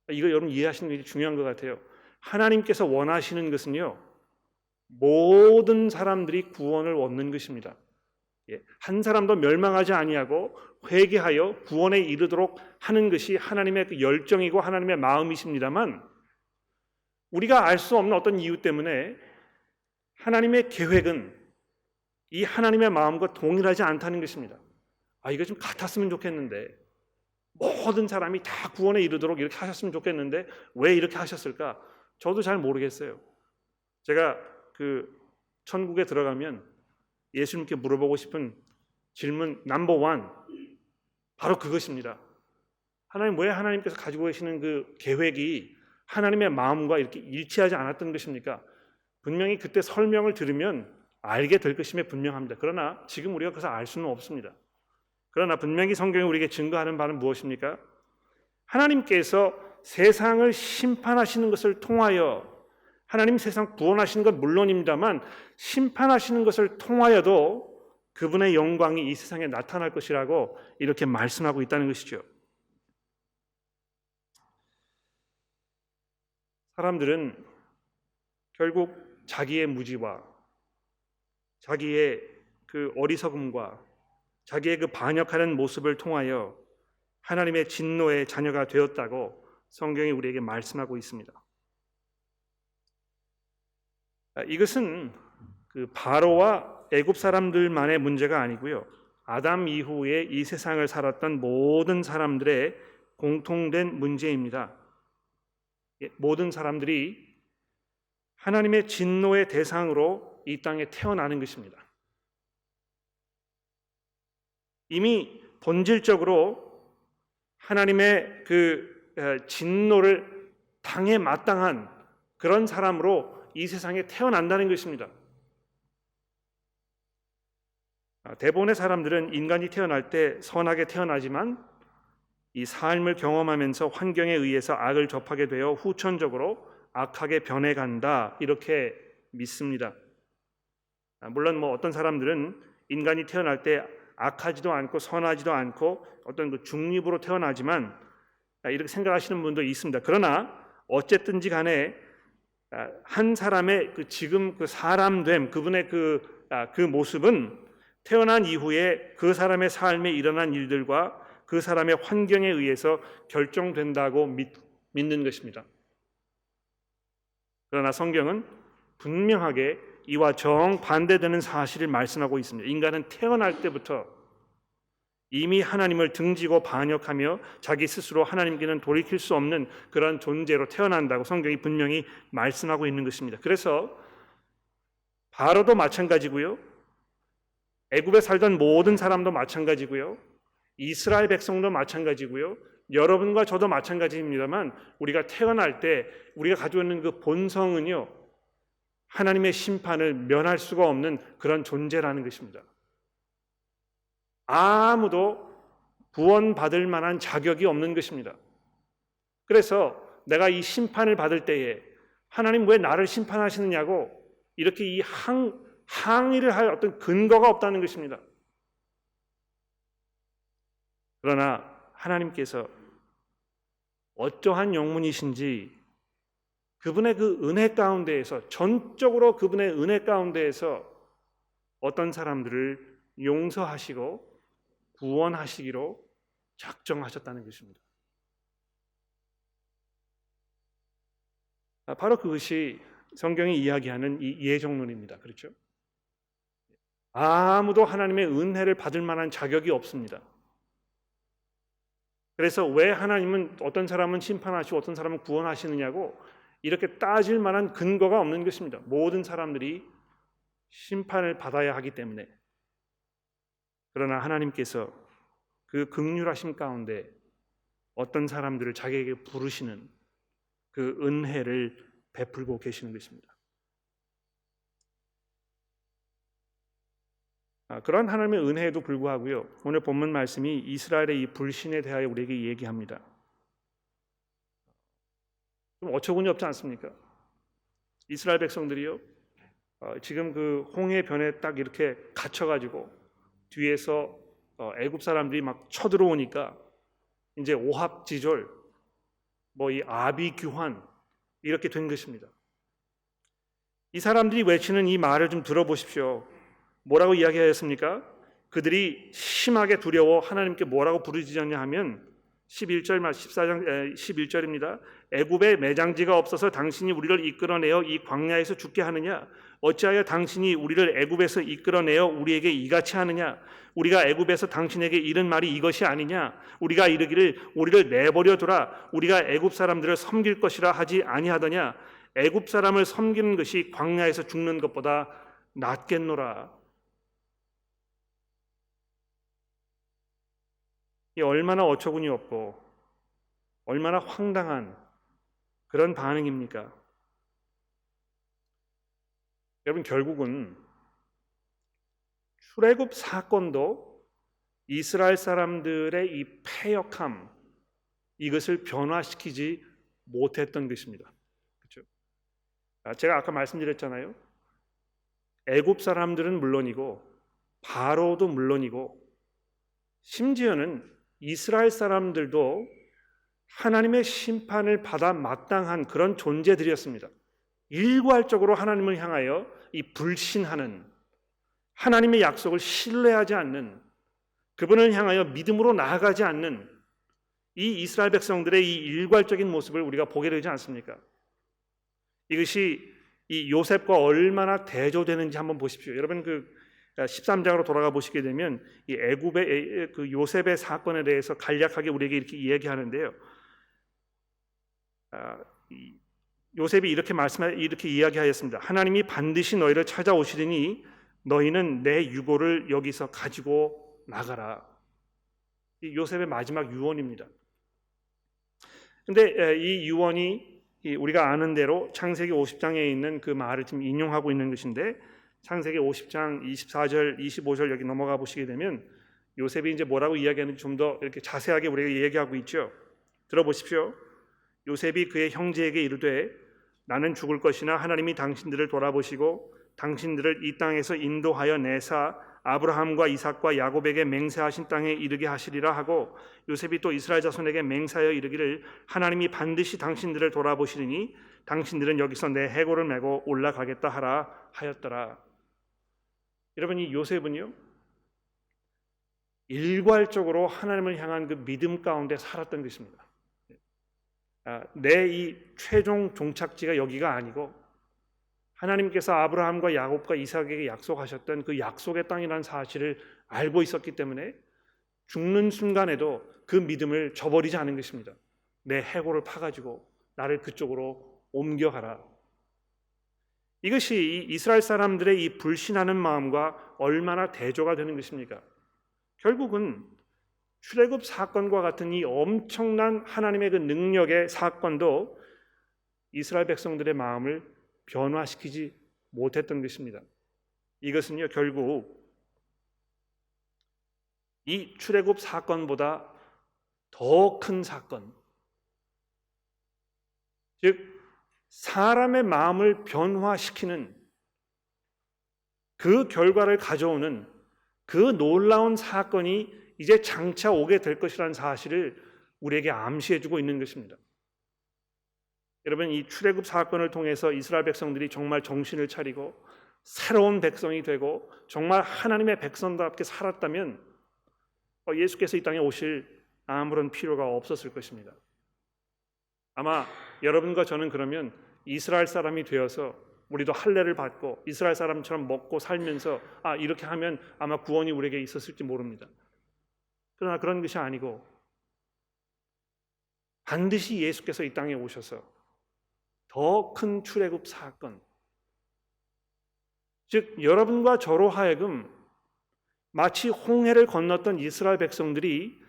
S1: 이거 여러분 이해하시는 게 중요한 것 같아요. 하나님께서 원하시는 것은요, 모든 사람들이 구원을 얻는 것입니다. 한 사람도 멸망하지 아니하고 회개하여 구원에 이르도록 하는 것이 하나님의 그 열정이고 하나님의 마음이십니다만, 우리가 알 수 없는 어떤 이유 때문에 하나님의 계획은 이 하나님의 마음과 동일하지 않다는 것입니다. 이거 좀 같았으면 좋겠는데, 모든 사람이 다 구원에 이르도록 이렇게 하셨으면 좋겠는데 왜 이렇게 하셨을까? 저도 잘 모르겠어요. 제가 천국에 들어가면 예수님께 물어보고 싶은 질문 넘버 원, 바로 그것입니다. 하나님, 왜 하나님께서 가지고 계시는 그 계획이 하나님의 마음과 이렇게 일치하지 않았던 것입니까? 분명히 그때 설명을 들으면 알게 될 것임에 분명합니다. 그러나 지금 우리가 그것을 알 수는 없습니다. 그러나 분명히 성경이 우리에게 증거하는 바는 무엇입니까? 하나님께서 세상을 심판하시는 것을 통하여, 하나님 세상 구원하시는 것 물론입니다만 심판하시는 것을 통하여도 그분의 영광이 이 세상에 나타날 것이라고 이렇게 말씀하고 있다는 것이죠. 사람들은 결국 자기의 무지와 자기의 그 어리석음과 자기의 그 반역하는 모습을 통하여 하나님의 진노의 자녀가 되었다고 성경이 우리에게 말씀하고 있습니다. 이것은 그 바로와 애굽 사람들만의 문제가 아니고요, 아담 이후에 이 세상을 살았던 모든 사람들의 공통된 문제입니다. 모든 사람들이 하나님의 진노의 대상으로 이 땅에 태어나는 것입니다. 이미 본질적으로 하나님의 그 진노를 당해 마땅한 그런 사람으로 이 세상에 태어난다는 것입니다. 대부분의 사람들은 인간이 태어날 때 선하게 태어나지만 이 삶을 경험하면서 환경에 의해서 악을 접하게 되어 후천적으로 악하게 변해간다, 이렇게 믿습니다. 물론 어떤 사람들은 인간이 태어날 때 악하지도 않고 선하지도 않고 어떤 그 중립으로 태어나지만 이렇게 생각하시는 분도 있습니다. 그러나 어쨌든지 간에 한 사람의 그 지금 그 사람됨, 그분의 그 모습은 태어난 이후에 그 사람의 삶에 일어난 일들과 그 사람의 환경에 의해서 결정된다고 믿는 것입니다. 그러나 성경은 분명하게 이와 정반대되는 사실을 말씀하고 있습니다. 인간은 태어날 때부터 이미 하나님을 등지고 반역하며 자기 스스로 하나님께는 돌이킬 수 없는 그런 존재로 태어난다고 성경이 분명히 말씀하고 있는 것입니다. 그래서 바로도 마찬가지고요, 애굽에 살던 모든 사람도 마찬가지고요, 이스라엘 백성도 마찬가지고요, 여러분과 저도 마찬가지입니다만 우리가 태어날 때 우리가 가지고 있는 그 본성은요, 하나님의 심판을 면할 수가 없는 그런 존재라는 것입니다. 아무도 구원받을 만한 자격이 없는 것입니다. 그래서 내가 이 심판을 받을 때에 하나님 왜 나를 심판하시느냐고 이렇게 이 항의를 할 어떤 근거가 없다는 것입니다. 그러나 하나님께서 어떠한 영문이신지 그분의 그 은혜 가운데에서, 전적으로 그분의 은혜 가운데에서 어떤 사람들을 용서하시고 구원하시기로 작정하셨다는 것입니다. 바로 그것이 성경이 이야기하는 이 예정론입니다. 그렇죠? 아무도 하나님의 은혜를 받을 만한 자격이 없습니다. 그래서 왜 하나님은 어떤 사람은 심판하시고 어떤 사람은 구원하시느냐고 이렇게 따질 만한 근거가 없는 것입니다. 모든 사람들이 심판을 받아야 하기 때문에. 그러나 하나님께서 그 긍휼하심 가운데 어떤 사람들을 자기에게 부르시는 그 은혜를 베풀고 계시는 것입니다. 그런 하나님의 은혜에도 불구하고요, 오늘 본문 말씀이 이스라엘의 이 불신에 대하여 우리에게 얘기합니다. 좀 어처구니 없지 않습니까? 이스라엘 백성들이요, 지금 그 홍해변에 딱 이렇게 갇혀가지고 뒤에서 애굽 사람들이 막 쳐들어오니까 이제 오합지졸, 뭐 이 아비규환 이렇게 된 것입니다. 이 사람들이 외치는 이 말을 좀 들어보십시오. 뭐라고 이야기하였습니까? 그들이 심하게 두려워 하나님께 뭐라고 부르짖었냐 하면 11절 14장 11절입니다. 애굽에 매장지가 없어서 당신이 우리를 이끌어내어 이 광야에서 죽게 하느냐? 어찌하여 당신이 우리를 애굽에서 이끌어내어 우리에게 이같이 하느냐? 우리가 애굽에서 당신에게 이른 말이 이것이 아니냐? 우리가 이르기를 우리를 내버려 두라. 우리가 애굽 사람들을 섬길 것이라 하지 아니하더냐? 애굽 사람을 섬기는 것이 광야에서 죽는 것보다 낫겠노라. 이 얼마나 어처구니 없고 얼마나 황당한 그런 반응입니까? 여러분, 결국은 출애굽 사건도 이스라엘 사람들의 이 패역함, 이것을 변화시키지 못했던 것입니다. 그렇죠? 제가 아까 말씀드렸잖아요. 애굽 사람들은 물론이고 바로도 물론이고 심지어는 이스라엘 사람들도 하나님의 심판을 받아 마땅한 그런 존재들이었습니다. 일괄적으로 하나님을 향하여 이 불신하는, 하나님의 약속을 신뢰하지 않는, 그분을 향하여 믿음으로 나아가지 않는 이 이스라엘 백성들의 이 일괄적인 모습을 우리가 보게 되지 않습니까? 이것이 이 요셉과 얼마나 대조되는지 한번 보십시오. 여러분, 그 13장으로 돌아가 보시게 되면 이 애굽의 그 요셉의 사건에 대해서 간략하게 우리에게 이렇게 이야기하는데요. 요셉이 이렇게 이야기하였습니다. 하나님이 반드시 너희를 찾아오시리니 너희는 내 유고를 여기서 가지고 나가라. 이 요셉의 마지막 유언입니다. 근데 이 유언이 우리가 아는 대로 창세기 50장에 있는 그 말을 지금 인용하고 있는 것인데, 창세기 50장 24절, 25절 여기 넘어가 보시게 되면 요셉이 이제 뭐라고 이야기하는지 좀 더 이렇게 자세하게 우리가 얘기하고 있죠. 들어보십시오. 요셉이 그의 형제에게 이르되 나는 죽을 것이나 하나님이 당신들을 돌아보시고 당신들을 이 땅에서 인도하여 내사 아브라함과 이삭과 야곱에게 맹세하신 땅에 이르게 하시리라 하고, 요셉이 또 이스라엘 자손에게 맹세하여 이르기를 하나님이 반드시 당신들을 돌아보시리니 당신들은 여기서 내 해골을 메고 올라가겠다 하라 하였더라. 여러분, 이 요셉은요, 일괄적으로 하나님을 향한 그 믿음 가운데 살았던 것입니다. 내 이 최종 종착지가 여기가 아니고 하나님께서 아브라함과 야곱과 이삭에게 약속하셨던 그 약속의 땅이라는 사실을 알고 있었기 때문에 죽는 순간에도 그 믿음을 저버리지 않은 것입니다. 내 해골을 파가지고 나를 그쪽으로 옮겨가라. 이것이 이 이스라엘 사람들의 이 불신하는 마음과 얼마나 대조가 되는 것입니까? 결국은 출애굽 사건과 같은 이 엄청난 하나님의 그 능력의 사건도 이스라엘 백성들의 마음을 변화시키지 못했던 것입니다. 이것은요, 결국 이 출애굽 사건보다 더 큰 사건, 즉 사람의 마음을 변화시키는 그 결과를 가져오는 그 놀라운 사건이 이제 장차 오게 될 것이라는 사실을 우리에게 암시해주고 있는 것입니다. 여러분, 이 출애굽 사건을 통해서 이스라엘 백성들이 정말 정신을 차리고 새로운 백성이 되고 정말 하나님의 백성답게 살았다면 예수께서 이 땅에 오실 아무런 필요가 없었을 것입니다. 아마 여러분과 저는 그러면 이스라엘 사람이 되어서 우리도 할례를 받고 이스라엘 사람처럼 먹고 살면서 이렇게 하면 아마 구원이 우리에게 있었을지 모릅니다. 그러나 그런 것이 아니고 반드시 예수께서 이 땅에 오셔서 더 큰 출애굽 사건, 즉 여러분과 저로 하여금 마치 홍해를 건넜던 이스라엘 백성들이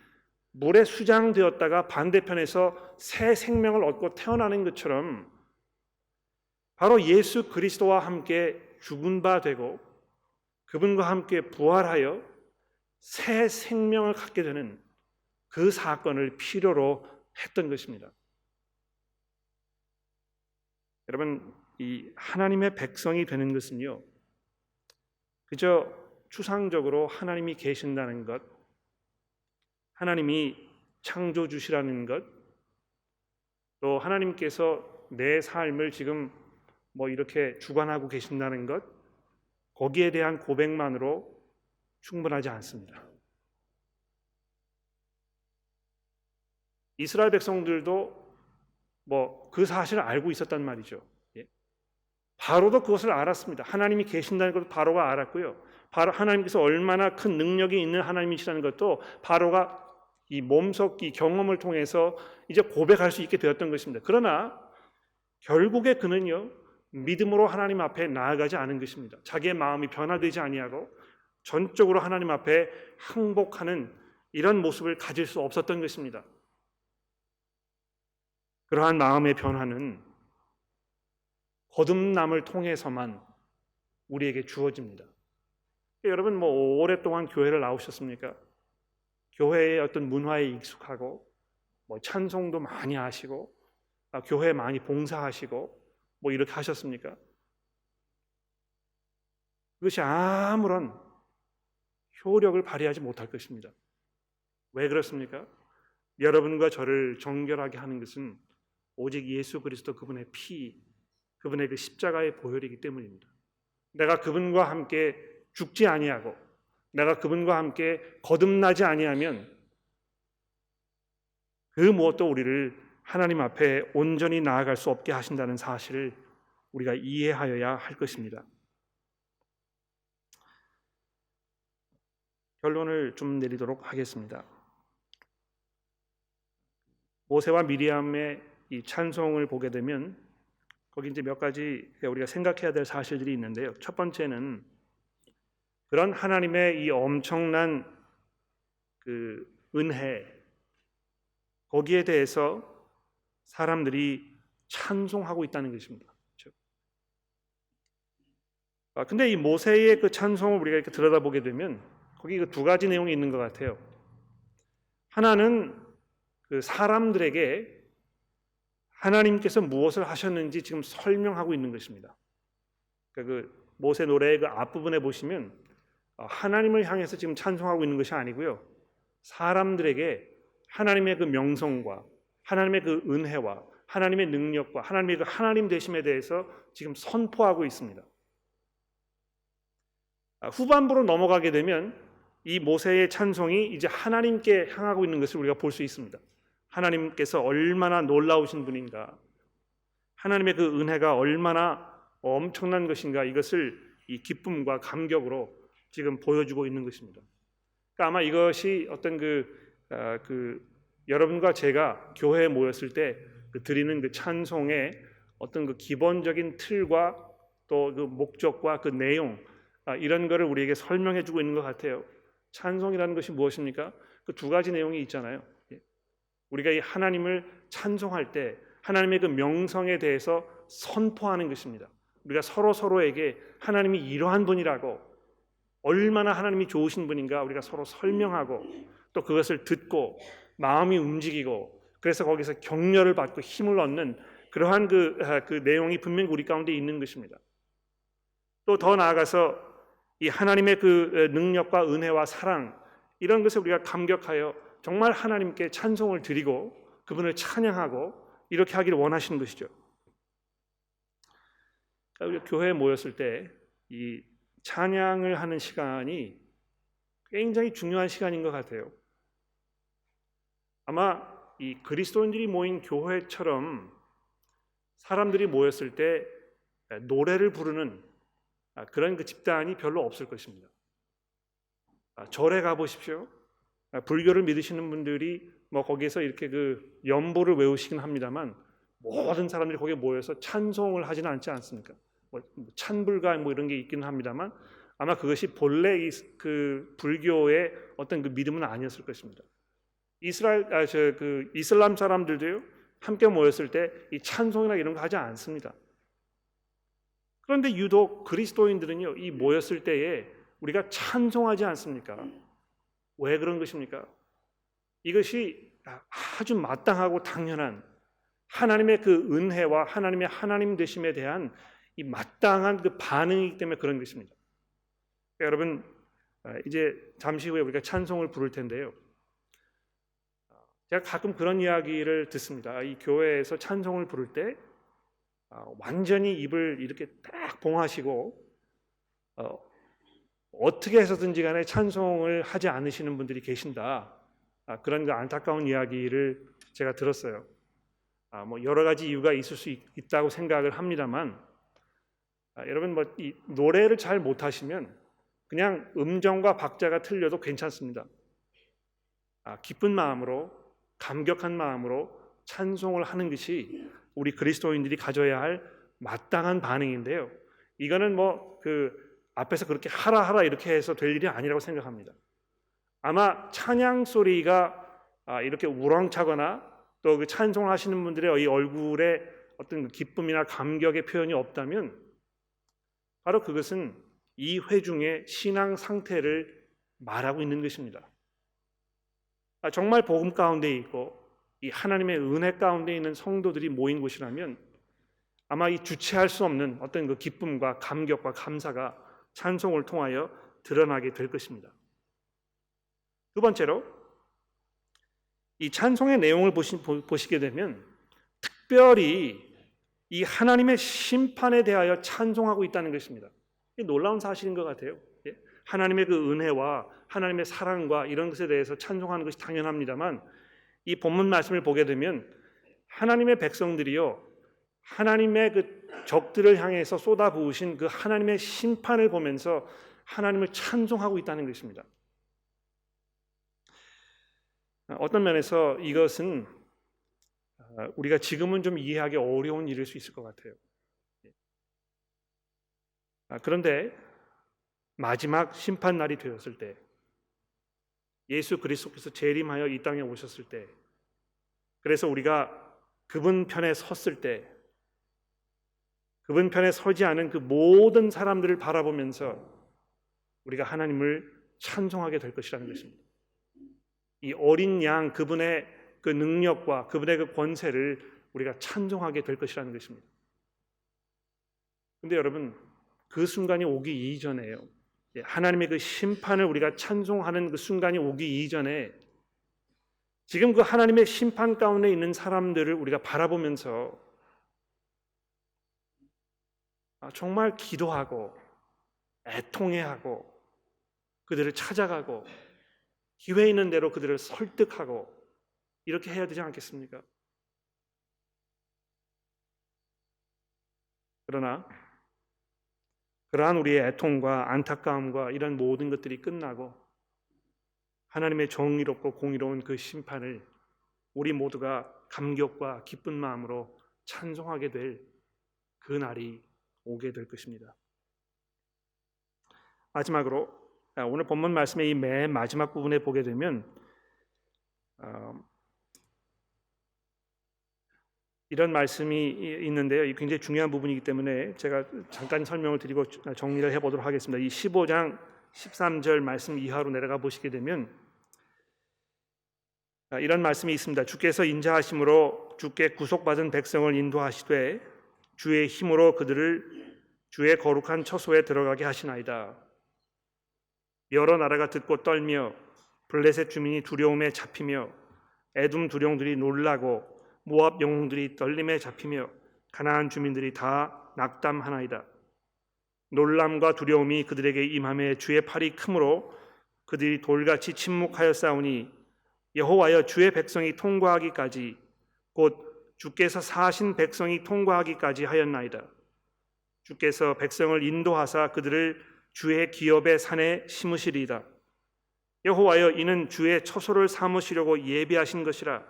S1: 물에 수장되었다가 반대편에서 새 생명을 얻고 태어나는 것처럼 바로 예수 그리스도와 함께 죽은 바 되고 그분과 함께 부활하여 새 생명을 갖게 되는 그 사건을 필요로 했던 것입니다. 여러분, 이 하나님의 백성이 되는 것은요, 그저 추상적으로 하나님이 계신다는 것, 하나님이 창조주시라는 것, 또 하나님께서 내 삶을 지금 뭐 이렇게 주관하고 계신다는 것, 거기에 대한 고백만으로 충분하지 않습니다. 이스라엘 백성들도 뭐 그 사실을 알고 있었단 말이죠. 바로도 그것을 알았습니다. 하나님이 계신다는 것도 바로가 알았고요. 바로 하나님께서 얼마나 큰 능력이 있는 하나님이시라는 것도 바로가 이 몸속 이 경험을 통해서 이제 고백할 수 있게 되었던 것입니다. 그러나 결국에 그는요, 믿음으로 하나님 앞에 나아가지 않은 것입니다. 자기의 마음이 변화되지 아니하고 전적으로 하나님 앞에 항복하는 이런 모습을 가질 수 없었던 것입니다. 그러한 마음의 변화는 거듭남을 통해서만 우리에게 주어집니다. 여러분, 뭐 오랫동안 교회를 나오셨습니까? 교회의 어떤 문화에 익숙하고 뭐 찬송도 많이 하시고 교회에 많이 봉사하시고 뭐 이렇게 하셨습니까? 그것이 아무런 효력을 발휘하지 못할 것입니다. 왜 그렇습니까? 여러분과 저를 정결하게 하는 것은 오직 예수 그리스도 그분의 피, 그분의 그 십자가의 보혈이기 때문입니다. 내가 그분과 함께 죽지 아니하고 내가 그분과 함께 거듭나지 아니하면 그 무엇도 우리를 하나님 앞에 온전히 나아갈 수 없게 하신다는 사실을 우리가 이해하여야 할 것입니다. 결론을 좀 내리도록 하겠습니다. 모세와 미리암의 이 찬송을 보게 되면 거기 이제 몇 가지 우리가 생각해야 될 사실들이 있는데요. 첫 번째는 그런 하나님의 이 엄청난 그 은혜, 거기에 대해서 사람들이 찬송하고 있다는 것입니다. 근데 이 모세의 그 찬송을 우리가 이렇게 들여다보게 되면 거기 그 두 가지 내용이 있는 것 같아요. 하나는 그 사람들에게 하나님께서 무엇을 하셨는지 지금 설명하고 있는 것입니다. 그러니까 그 모세 노래의 그 앞부분에 보시면 하나님을 향해서 지금 찬송하고 있는 것이 아니고요, 사람들에게 하나님의 그 명성과 하나님의 그 은혜와 하나님의 능력과 하나님의 그 하나님 되심에 대해서 지금 선포하고 있습니다. 후반부로 넘어가게 되면 이 모세의 찬송이 이제 하나님께 향하고 있는 것을 우리가 볼 수 있습니다. 하나님께서 얼마나 놀라우신 분인가, 하나님의 그 은혜가 얼마나 엄청난 것인가, 이것을 이 기쁨과 감격으로 지금 보여주고 있는 것입니다. 그러니까 아마 이것이 어떤 여러분과 제가 교회에 모였을 때 드리는 그 찬송의 어떤 그 기본적인 틀과 또 그 목적과 그 내용, 이런 거를 우리에게 설명해주고 있는 것 같아요. 찬송이라는 것이 무엇입니까? 그 두 가지 내용이 있잖아요. 우리가 이 하나님을 찬송할 때 하나님의 그 명성에 대해서 선포하는 것입니다. 우리가 서로에게 하나님이 이러한 분이라고, 얼마나 하나님이 좋으신 분인가 우리가 서로 설명하고 또 그것을 듣고 마음이 움직이고, 그래서 거기서 격려를 받고 힘을 얻는 그러한 그 내용이 분명히 우리 가운데 있는 것입니다. 또 더 나아가서 이 하나님의 그 능력과 은혜와 사랑, 이런 것을 우리가 감격하여 정말 하나님께 찬송을 드리고 그분을 찬양하고 이렇게 하기를 원하시는 것이죠. 우리가 교회에 모였을 때 이 찬양을 하는 시간이 굉장히 중요한 시간인 것 같아요. 아마 이 그리스도인들이 모인 교회처럼 사람들이 모였을 때 노래를 부르는 그런 그 집단이 별로 없을 것입니다. 절에 가 보십시오. 불교를 믿으시는 분들이 뭐 거기에서 이렇게 그 연보를 외우시긴 합니다만 모든 사람들이 거기에 모여서 찬송을 하지는 않지 않습니까? 뭐 찬불가 뭐 이런 게 있기는 합니다만 아마 그것이 본래 그 불교의 어떤 그 믿음은 아니었을 것입니다. 이슬람 사람들도요, 함께 모였을 때 이 찬송이나 이런 거 하지 않습니다. 그런데 유독 그리스도인들은요, 이 모였을 때에 우리가 찬송하지 않습니까? 왜 그런 것입니까? 이것이 아주 마땅하고 당연한 하나님의 그 은혜와 하나님의 하나님 되심에 대한 이 마땅한 그 반응이기 때문에 그런 것입니다. 여러분, 이제 잠시 후에 우리가 찬송을 부를 텐데요. 제가 가끔 그런 이야기를 듣습니다. 이 교회에서 찬송을 부를 때 완전히 입을 이렇게 딱 봉하시고 어떻게 해서든지 간에 찬송을 하지 않으시는 분들이 계신다. 그런 그 안타까운 이야기를 제가 들었어요. 뭐 여러 가지 이유가 있을 수 있다고 생각을 합니다만, 여러분 뭐 이 노래를 잘 못하시면 그냥 음정과 박자가 틀려도 괜찮습니다. 기쁜 마음으로, 감격한 마음으로 찬송을 하는 것이 우리 그리스도인들이 가져야 할 마땅한 반응인데요. 이거는 뭐 그 앞에서 그렇게 하라 이렇게 해서 될 일이 아니라고 생각합니다. 아마 찬양 소리가 이렇게 우렁차거나 또 그 찬송을 하시는 분들의 이 얼굴에 어떤 기쁨이나 감격의 표현이 없다면 바로 그것은 이 회중의 신앙 상태를 말하고 있는 것입니다. 정말 복음 가운데 있고 이 하나님의 은혜 가운데 있는 성도들이 모인 곳이라면 아마 이 주체할 수 없는 어떤 그 기쁨과 감격과 감사가 찬송을 통하여 드러나게 될 것입니다. 두 번째로 이 찬송의 내용을 보시게 되면 특별히 이 하나님의 심판에 대하여 찬송하고 있다는 것입니다. 이게 놀라운 사실인 것 같아요. 하나님의 그 은혜와 하나님의 사랑과 이런 것에 대해서 찬송하는 것이 당연합니다만 이 본문 말씀을 보게 되면 하나님의 백성들이요 하나님의 그 적들을 향해서 쏟아부으신 그 하나님의 심판을 보면서 하나님을 찬송하고 있다는 것입니다. 어떤 면에서 이것은 우리가 지금은 좀 이해하기 어려운 일일 수 있을 것 같아요. 그런데 마지막 심판 날이 되었을 때 예수 그리스도께서 재림하여 이 땅에 오셨을 때 그래서 우리가 그분 편에 섰을 때 그분 편에 서지 않은 그 모든 사람들을 바라보면서 우리가 하나님을 찬송하게 될 것이라는 것입니다. 이 어린 양 그분의 그 능력과 그분의 그 권세를 우리가 찬송하게 될 것이라는 것입니다. 그런데 여러분 그 순간이 오기 이전에요. 하나님의 그 심판을 우리가 찬송하는 그 순간이 오기 이전에 지금 그 하나님의 심판 가운데 있는 사람들을 우리가 바라보면서 정말 기도하고 애통해하고 그들을 찾아가고 기회 있는 대로 그들을 설득하고 이렇게 해야 되지 않겠습니까? 그러나 그러한 우리의 애통과 안타까움과 이런 모든 것들이 끝나고 하나님의 정의롭고 공의로운 그 심판을 우리 모두가 감격과 기쁜 마음으로 찬송하게 될 그 날이 오게 될 것입니다. 마지막으로 오늘 본문 말씀의 이 맨 마지막 부분에 보게 되면 이런 말씀이 있는데요. 이 굉장히 중요한 부분이기 때문에 제가 잠깐 설명을 드리고 정리를 해보도록 하겠습니다. 이 15장 13절 말씀 이하로 내려가 보시게 되면 이런 말씀이 있습니다. 주께서 인자하심으로 주께 구속받은 백성을 인도하시되 주의 힘으로 그들을 주의 거룩한 처소에 들어가게 하시나이다. 여러 나라가 듣고 떨며 블레셋 주민이 두려움에 잡히며 에돔 두령들이 놀라고 모압 영웅들이 떨림에 잡히며 가나안 주민들이 다 낙담하나이다. 놀람과 두려움이 그들에게 임함에 주의 팔이 크므로 그들이 돌같이 침묵하여 싸우니 여호와여 주의 백성이 통과하기까지 곧 주께서 사신 백성이 통과하기까지 하였나이다. 주께서 백성을 인도하사 그들을 주의 기업의 산에 심으시리이다. 여호와여 이는 주의 처소를 삼으시려고 예비하신 것이라.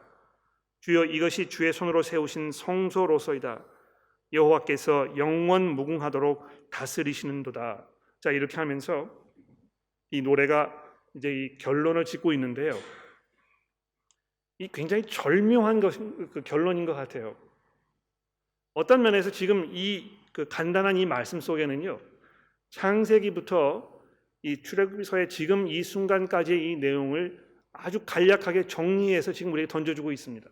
S1: 주여 이것이 주의 손으로 세우신 성소로서이다. 여호와께서 영원 무궁하도록 다스리시는도다. 자, 이렇게 하면서 이 노래가 이제 이 결론을 짓고 있는데요. 이 굉장히 절묘한 그 결론인 것 같아요. 어떤 면에서 지금 이 그 간단한 이 말씀 속에는요, 창세기부터 이 출애굽기서의 지금 이 순간까지의 이 내용을 아주 간략하게 정리해서 지금 우리에게 던져주고 있습니다.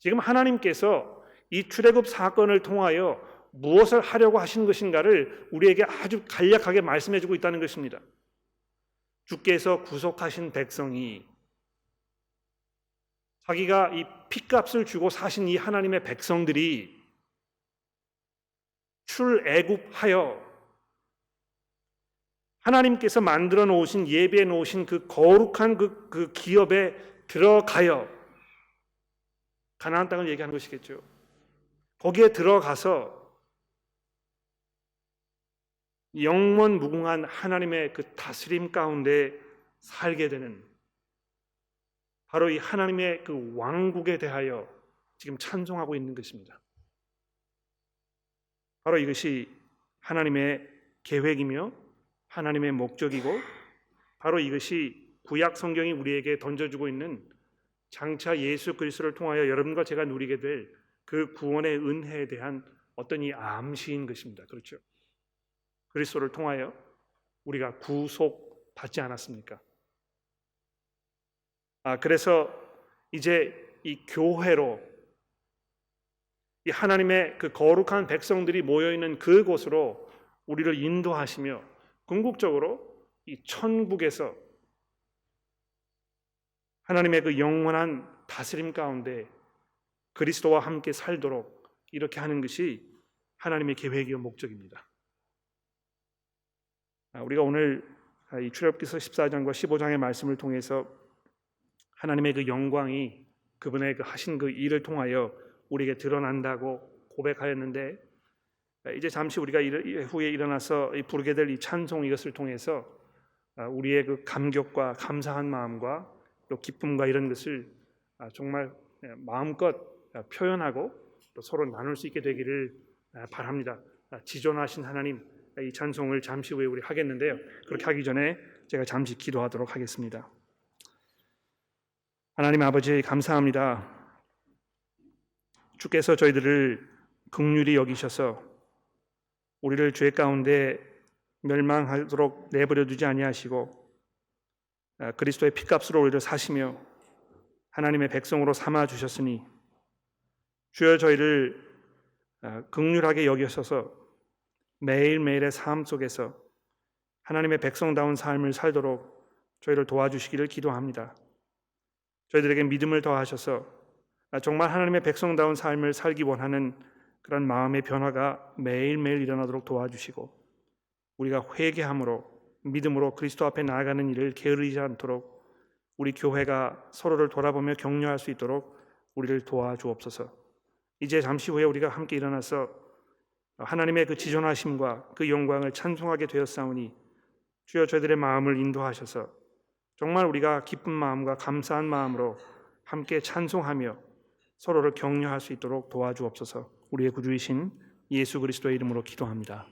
S1: 지금 하나님께서 이 출애굽 사건을 통하여 무엇을 하려고 하신 것인가를 우리에게 아주 간략하게 말씀해 주고 있다는 것입니다. 주께서 구속하신 백성이, 자기가 이 핏값을 주고 사신 이 하나님의 백성들이 출애굽하여 하나님께서 만들어 놓으신, 예비해 놓으신 그 거룩한 그 기업에 들어가여, 가나안 땅을 얘기하는 것이겠죠. 거기에 들어가서 영원 무궁한 하나님의 그 다스림 가운데 살게 되는, 바로 이 하나님의 그 왕국에 대하여 지금 찬송하고 있는 것입니다. 바로 이것이 하나님의 계획이며 하나님의 목적이고, 바로 이것이 구약 성경이 우리에게 던져주고 있는 장차 예수 그리스도를 통하여 여러분과 제가 누리게 될 그 구원의 은혜에 대한 어떤 이 암시인 것입니다. 그렇죠? 그리스도를 통하여 우리가 구속받지 않았습니까? 그래서 이제 이 교회로, 이 하나님의 그 거룩한 백성들이 모여있는 그곳으로 우리를 인도하시며 궁극적으로 이 천국에서 하나님의 그 영원한 다스림 가운데 그리스도와 함께 살도록 이렇게 하는 것이 하나님의 계획이요 목적입니다. 우리가 오늘 이 출애굽기서 14장과 15장의 말씀을 통해서 하나님의 그 영광이 그분의 그 하신 그 일을 통하여 우리에게 드러난다고 고백하였는데, 이제 잠시 우리가 후에 일어나서 부르게 될 이 찬송, 이것을 통해서 우리의 그 감격과 감사한 마음과 또 기쁨과 이런 것을 정말 마음껏 표현하고 또 서로 나눌 수 있게 되기를 바랍니다. 지존하신 하나님, 이 찬송을 잠시 후에 우리 하겠는데요. 그렇게 하기 전에 제가 잠시 기도하도록 하겠습니다. 하나님 아버지, 감사합니다. 주께서 저희들을 긍휼히 여기셔서 우리를 죄 가운데 멸망하도록 내버려 두지 아니하시고 그리스도의 피값으로 우리를 사시며 하나님의 백성으로 삼아 주셨으니, 주여 저희를 긍휼하게 여기셔서 매일매일의 삶 속에서 하나님의 백성다운 삶을 살도록 저희를 도와주시기를 기도합니다. 저희들에게 믿음을 더하셔서 정말 하나님의 백성다운 삶을 살기 원하는 그런 마음의 변화가 매일매일 일어나도록 도와주시고, 우리가 회개함으로 믿음으로 그리스도 앞에 나아가는 일을 게으르지 않도록 우리 교회가 서로를 돌아보며 격려할 수 있도록 우리를 도와주옵소서. 이제 잠시 후에 우리가 함께 일어나서 하나님의 그 지존하심과 그 영광을 찬송하게 되었사오니, 주여 저희들의 마음을 인도하셔서 정말 우리가 기쁜 마음과 감사한 마음으로 함께 찬송하며 서로를 격려할 수 있도록 도와주옵소서. 우리의 구주이신 예수 그리스도의 이름으로 기도합니다.